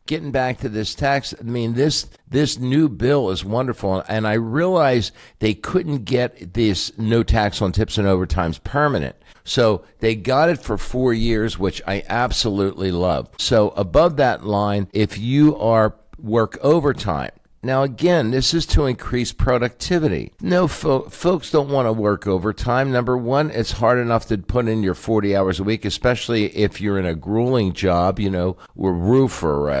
getting back to this tax, I mean, this new bill is wonderful, and I realize they couldn't get this no tax on tips and overtimes permanent. So they got it for 4 years, which I absolutely love. So above that line, if you work overtime, now, again, this is to increase productivity. No, folks don't want to work overtime. Number one, it's hard enough to put in your 40 hours a week, especially if you're in a grueling job, or roofer,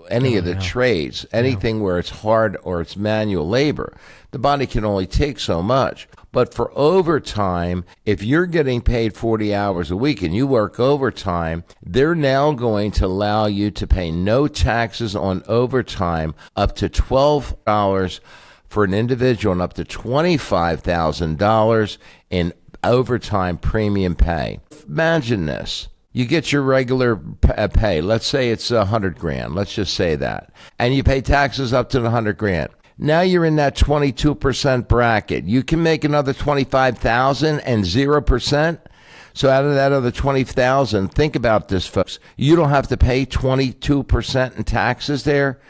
any of the trades, anything where it's hard or it's manual labor. The body can only take so much. But for overtime, if you're getting paid 40 hours a week and you work overtime, they're now going to allow you to pay no taxes on overtime up to $12 for an individual and up to $25,000 in overtime premium pay. Imagine this. You get your regular pay. Let's say it's $100,000. Let's just say that. And you pay taxes up to the $100,000. Now you're in that 22% bracket. You can make another $25,000 and 0%. So out of that other $20,000, think about this, folks. You don't have to pay 22% in taxes there.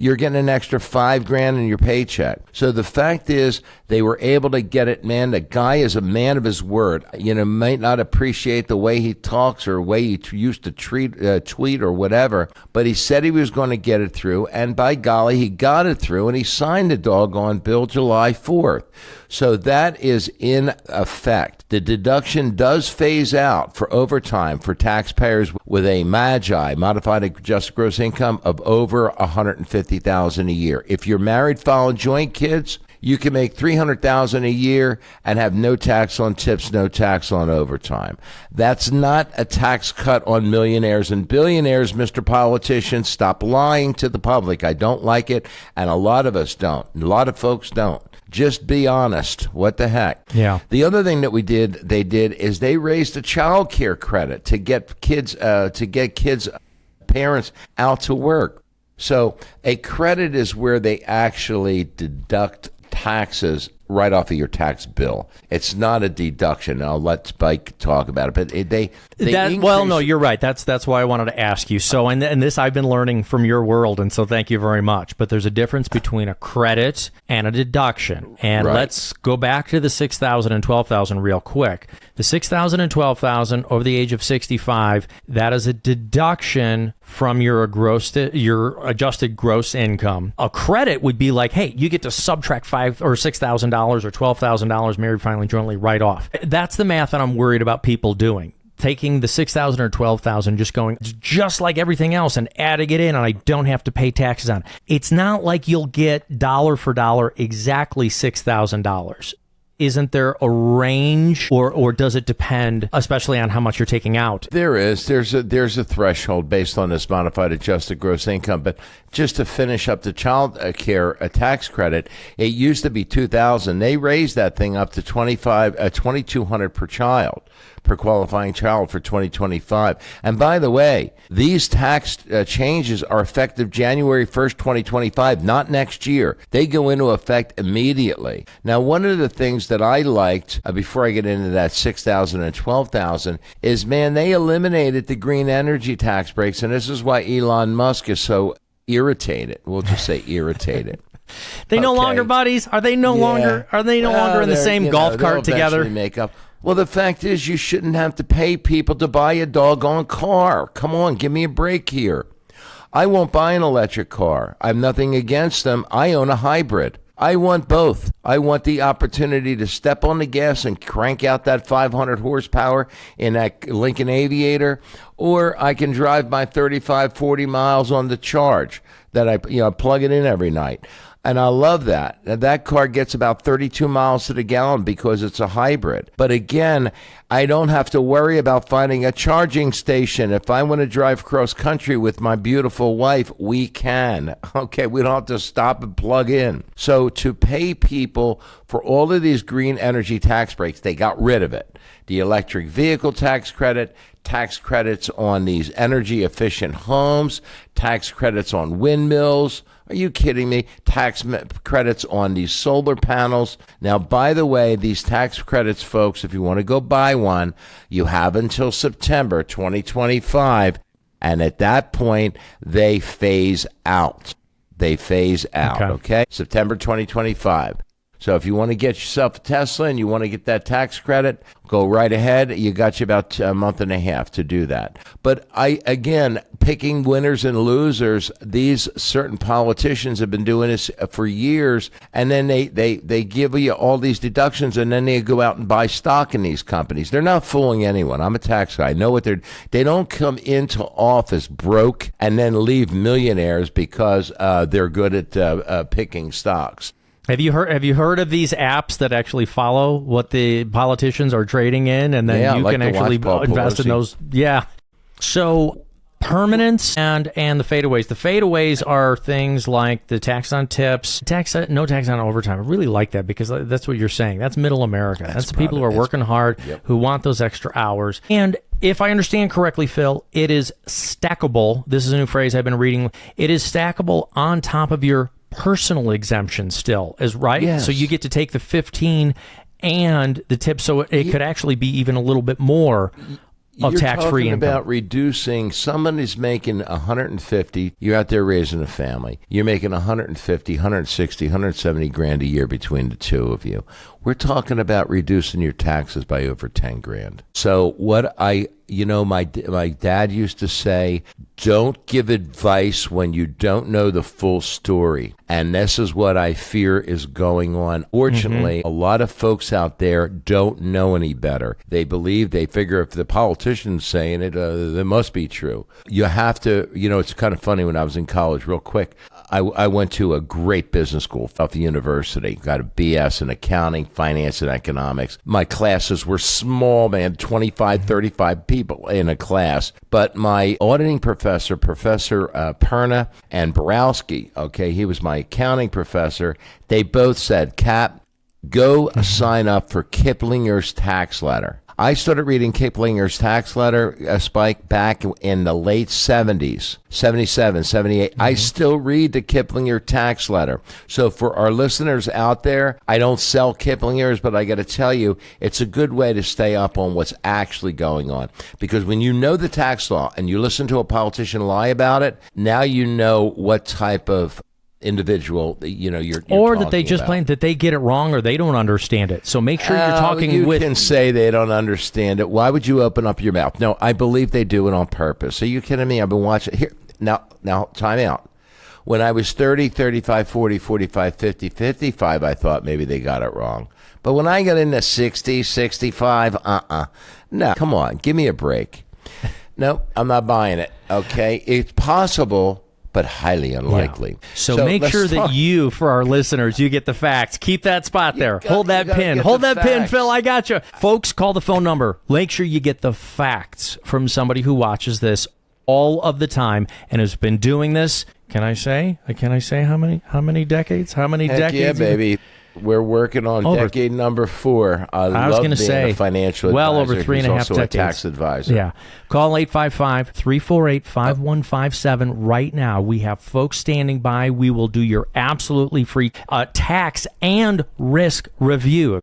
You're getting an extra $5,000 in your paycheck. So the fact is, they were able to get it, man. The guy is a man of his word. Might not appreciate the way he talks or the way he used to tweet or whatever, but he said he was going to get it through, and by golly, he got it through, and he signed the doggone bill July 4th. So that is in effect. The deduction does phase out for overtime for taxpayers with a modified adjusted gross income of over $150,000 a year. If you're married, filing joint kids, you can make $300,000 a year and have no tax on tips, no tax on overtime. That's not a tax cut on millionaires and billionaires, Mr. Politician. Stop lying to the public. I don't like it, and a lot of us don't. A lot of folks don't. Just be honest. What the heck? Yeah. The other thing that they did is they raised the child care credit to get kids parents out to work. So a credit is where they actually deduct taxes right off of your tax bill. It's not a deduction. I'll let Spike talk about it, but no, you're right. That's why I wanted to ask you. So, and this I've been learning from your world, and so thank you very much. But there's a difference between a credit and a deduction. And Let's go back to the $6,000 and $12,000 real quick. The $6,000 and $12,000 over the age of 65, that is a deduction from your adjusted gross income. A credit would be like, hey, you get to subtract $5,000 or $6,000 or $12,000 married, filing jointly right off. That's the math that I'm worried about people doing. Taking the $6,000 or $12,000, just going just like everything else and adding it in, and I don't have to pay taxes on it. It's not like you'll get dollar for dollar exactly $6,000. Isn't there a range, or does it depend, especially on how much you're taking out? There's a threshold based on this modified adjusted gross income. But just to finish up the child care tax credit, it used to be $2,000. They raised that thing up to $2,200 per child, per qualifying child for 2025. And by the way, these tax changes are effective January 1st, 2025, not next year. They go into effect immediately. Now, one of the things that I liked before I get into that $6,000 and $12,000 is, man, they eliminated the green energy tax breaks. And this is why Elon Musk is so irritated. We'll just say irritated. They no longer buddies? Are they no longer in the same golf cart together? Make up. Well, the fact is, you shouldn't have to pay people to buy a doggone car. Come on, give me a break here. I won't buy an electric car. I have nothing against them. I own a hybrid. I want both. I want the opportunity to step on the gas and crank out that 500 horsepower in that Lincoln Aviator, or I can drive my 35, 40 miles on the charge that I plug it in every night. And I love that. That car gets about 32 miles to the gallon because it's a hybrid. But again, I don't have to worry about finding a charging station. If I want to drive cross country with my beautiful wife, we can. Okay, we don't have to stop and plug in. So to pay people for all of these green energy tax breaks, they got rid of it. The electric vehicle tax credit, tax credits on these energy efficient homes, tax credits on windmills. Are you kidding me? Tax credits on these solar panels. Now, by the way, these tax credits, folks, if you want to go buy one, you have until September 2025. And at that point, they phase out. Okay? September 2025. So if you want to get yourself a Tesla and you want to get that tax credit, go right ahead. You got you about a month and a half to do that. But again, picking winners and losers, these certain politicians have been doing this for years, and then they give you all these deductions, and then they go out and buy stock in these companies. They're not fooling anyone. I'm a tax guy. I know what they don't come into office broke and then leave millionaires because they're good at picking stocks. Have you heard of these apps that actually follow what the politicians are trading in, and then you can actually invest in those? Yeah. So permanence and the fadeaways. The fadeaways are things like the tax on tips, no tax on overtime. I really like that because that's what you're saying. That's middle America. That's the people who are working hard, who want those extra hours. And if I understand correctly, Phil, it is stackable. This is a new phrase I've been reading. It is stackable on top of your personal exemption still, is right? Yes. So you get to take the 15 and the tip, so it could actually be even a little bit more of tax-free income. You're talking about reducing. Somebody's making 150. You're out there raising a family. You're making 150, 160, 170 grand a year between the two of you. We're talking about reducing your taxes by over 10 grand. So my dad used to say, don't give advice when you don't know the full story. And this is what I fear is going on. Fortunately, a lot of folks out there don't know any better. They figure if the politician's saying it, it must be true. You have to, it's kind of funny when I was in college, real quick. I went to a great business school, Philadelphia University, got a BS in accounting, finance, and economics. My classes were small, man, 25, 35 people in a class. But my auditing professor, Professor Perna and Borowski, okay, he was my accounting professor. They both said, Cap, go sign up for Kiplinger's tax letter. I started reading Kiplinger's tax letter, Spike, back in the late 70s, 77, 78. I still read the Kiplinger tax letter. So for our listeners out there, I don't sell Kiplinger's, but I got to tell you, it's a good way to stay up on what's actually going on. Because when you know the tax law and you listen to a politician lie about it, now you know what type of individual you're or that they just about. claim that they get it wrong or they don't understand it. So make sure you're talking with. You can say they don't understand it. Why would you open up your mouth? No, I believe they do it on purpose. Are you kidding me? I've been watching here now time out. When I was 30, 35, 40, 45, 50, 55, I thought maybe they got it wrong. But when I got into 60, 65, no, come on, give me a break. No, I'm not buying it. Okay, it's possible, but highly unlikely. Yeah. So make sure that you, for our listeners, you get the facts. Keep that spot there. Hold that pin. Hold that pin, Phil. I got you. Folks, call the phone number. Make sure you get the facts from somebody who watches this all of the time and has been doing this. Can I say how many decades? How many decades? Yeah, baby. We're working on decade number 4. I was going to say a financial well advisor. over 3.5 decades. A tax advisor. Yeah. Call 855-348-5157 right now. We have folks standing by. We will do your absolutely free tax and risk review.